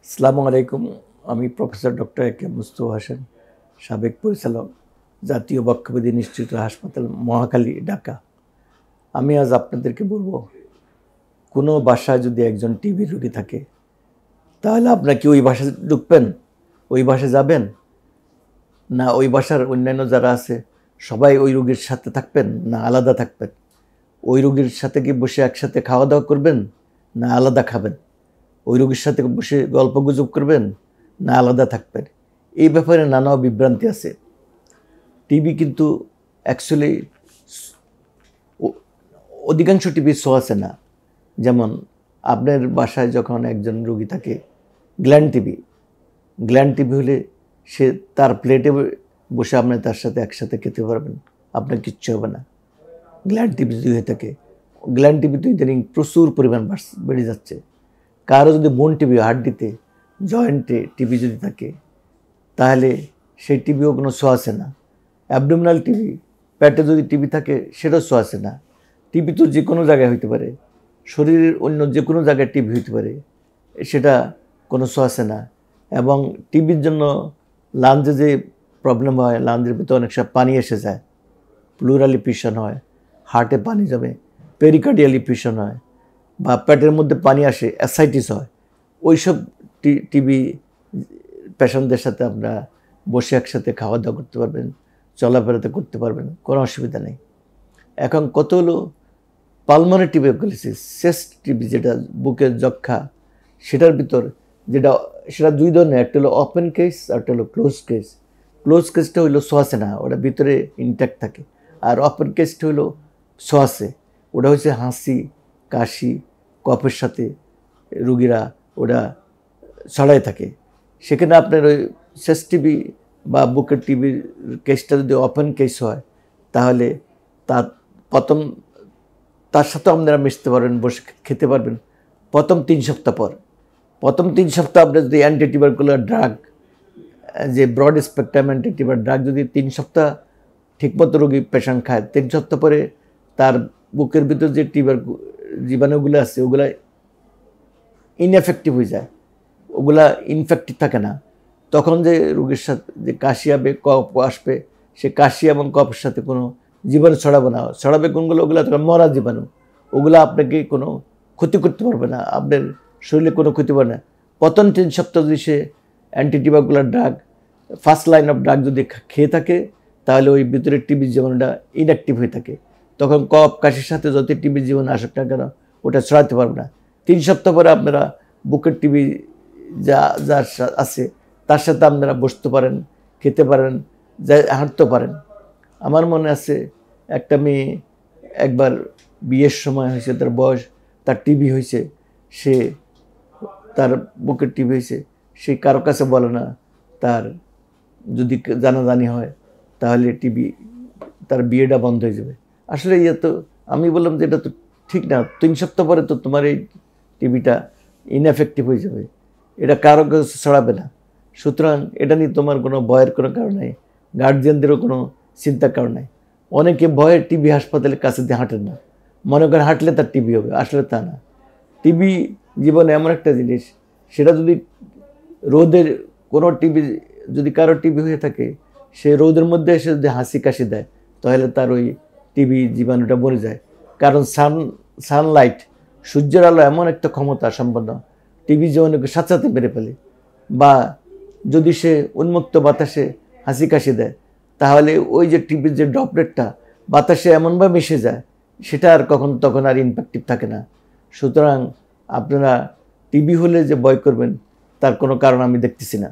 আসসালামু আলাইকুম। আমি প্রফেসর ডক্টর এ কে মুস্তফা হোসেন, সাবেক পরিচালক, জাতীয় বক্ষব্যাধি ইনস্টিটিউট হাসপাতাল, মহাখালী, ঢাকা। আমি আজ আপনাদেরকে বলবো, কোনো বাসায় যদি একজন টিবি রোগী থাকে, তাহলে আপনারা কি ওই বাসায় ঢুকবেন? ওই বাসায় যাবেন? না ওই বাসার অন্যান্য যারা আছে সবাই ওই রোগীর সাথে থাকবেন, না আলাদা থাকবেন? ওই রোগীর সাথে কি বসে একসাথে খাওয়া দাওয়া করবেন, না আলাদা খাবেন? ওই রোগীর সাথে বসে গল্প গুজব করবেন, না আলাদা থাকবেন? এই ব্যাপারে নানা বিভ্রান্তি আছে। টিবি কিন্তু অ্যাকচুয়ালি অধিকাংশ টিবি ছোঁয়াচে না। যেমন আপনার বাসায় যখন একজন রোগী থাকে গ্ল্যান্ড টিবি হলে সে তার প্লেটে বসে আপনি তার সাথে একসাথে খেতে পারবেন, আপনার কিচ্ছু হবে না। গ্ল্যান্ড টিবি যদি হয়ে থাকে, গ্ল্যান্ড টিবি তো ইদানিং প্রচুর পরিমাণ বেড়ে যাচ্ছে। কারো যদি বোন টিবি, হাড্ডিতে, জয়েন্টে টিবি যদি থাকে, তাহলে সেই টিবিও কোনো ছোঁয়াচে না। অ্যাবডোমিনাল টিবি, পেটে যদি টিবি থাকে, সেটাও ছোঁয়াচে না। টিবি তো যে কোনো জায়গায় হইতে পারে, শরীরের অন্য যে কোনো জায়গায় টিবি হইতে পারে, সেটা কোনো ছোঁয়াচে না। এবং টিবির জন্য লাঞ্জে যে প্রবলেম হয়, লাঞ্জের ভিতরে অনেক সময় পানি এসে যায়, প্লুরাল ইফিউশন হয়, হার্টে পানি জমে, পেরিকার্ডিয়াল ইফিউশন হয়, বা পেটের মধ্যে পানি আসে, অ্যাসাইটিস হয়। ওইসব টিবি পেশেন্টদের সাথে আপনারা বসে একসাথে খাওয়া দাওয়া করতে পারবেন, চলাফেরাতে করতে পারবেন, কোনো অসুবিধা নেই। এখন কত হলো পালমোনারি টিউবারকুলোসিস, চেস্ট টিবি, যেটা বুকের যক্ষা, সেটার ভিতর সেটা দুই ধরনের, একটা হলো ওপেন কেস আর একটা হলো ক্লোজ কেস। ক্লোজ কেসটা হইলো ছোঁয়াচে না, ওটা ভিতরে ইনট্যাক্ট থাকে। আর ওপেন কেসটা হইলো ছোঁয়াচে, ওটা হচ্ছে হাসি, কাশি, কফের সাথে রুগীরা ওটা ছড়াই থাকে। সেখানে আপনার ওই চেস্ট টিবি বা বুকের টিবির কেসটা যদি ওপেন কেস হয়, তাহলে তার সাথে আপনারা মিশতে পারবেন, বসে খেতে পারবেন প্রথম 3 সপ্তাহ পর। প্রথম 3 সপ্তাহ আপনার যদি অ্যান্টিটিউবারকুলার ড্রাগ, যে ব্রড স্পেকট্রাম অ্যান্টিটিউবার ড্রাগ যদি 3 সপ্তাহ ঠিকমতো রোগী পেশেন্ট খায়, 3 সপ্তাহ পরে তার বুকের ভিতর যে জীবাণুগুলো আছে, ওগুলা ইনএফেক্টিভ হয়ে যায়, ওগুলা ইনফেক্টিভ থাকে না। তখন যে রোগীর সাথে যে কাশি হবে, কফ আসবে, সে কাশি এবং কফের সাথে কোনো জীবাণু ছড়াবে না। ছড়াবে কোনগুলো? ওগুলো তখন মরা জীবাণু, ওগুলো আপনাকে কোনো ক্ষতি করতে পারবে না, আপনার শরীরে কোনো ক্ষতি পারবে না। প্রথম 3 সপ্তাহ যদি সে antitubercular drug, first line of drug যদি খেয়ে থাকে, তাহলে ওই ভিতরে টিবির জীবাণুটা ইনঅ্যাক্টিভ হয়ে থাকে। তখন কফ কাশির সাথে যত টিবির জীবাণু আসুক না কেন, ওটা ছড়াতে পারবে না। 3 সপ্তাহ পরে আপনারা বুকের টিবি যার আছে তার সাথে আপনারা বসতে পারেন, খেতে পারেন, হাঁটতে পারেন। আমার মনে আছে একটা মেয়ে একবার বিয়ের সময় হয়েছে, তার বয়স, তার টিবি হয়েছে, সে তার বুকের টিবি হয়েছে, সে কারো কাছে বলে না। তার যদি জানাজানি হয়, তাহলে তার বিয়েটা বন্ধ হয়ে যাবে। আসলে তো আমি বললাম যে এটা তো ঠিক না। 3 সপ্তাহ পরে তো তোমার এই টিবিটা ইনএফেক্টিভ হয়ে যাবে, এটা কারো কাছে ছড়াবে না। সুতরাং এটা নিয়ে তোমার কোনো ভয়ের কোনো কারণ নেই, গার্জিয়ানদেরও কোনো চিন্তার কারণ নেই। অনেকে ভয়ে টিবি হাসপাতালের কাছে দিয়ে হাঁটেন না, মনে করেন হাঁটলে তার টিবি হবে। আসলে তা না। টিবি জীবনে এমন একটা জিনিস, সেটা যদি রোদের কোনো যদি কারো টিবি হয়ে থাকে, সে রোদের মধ্যে এসে যদি হাসি কাশি দেয়, তাহলে তার ওই টিবি জীবাণুটা মরে যায়। কারণ সানলাইট, সূর্যের আলো এমন একটা ক্ষমতা সম্পন্ন, টিবি জীবাণুকে সাথে সাথে মেরে ফেলে। বা যদি সে উন্মুক্ত বাতাসে হাসি কাশি দেয়, তাহলে ওই যে টিবির যে ড্রপলেটটা বাতাসে এমনভাবে মিশে যায়, সেটা আর তখন আর ইনফেক্টিভ থাকে না। সুতরাং আপনারা টিবি হলে যে ভয় করবেন, তার কোনো কারণ আমি দেখতেছি না।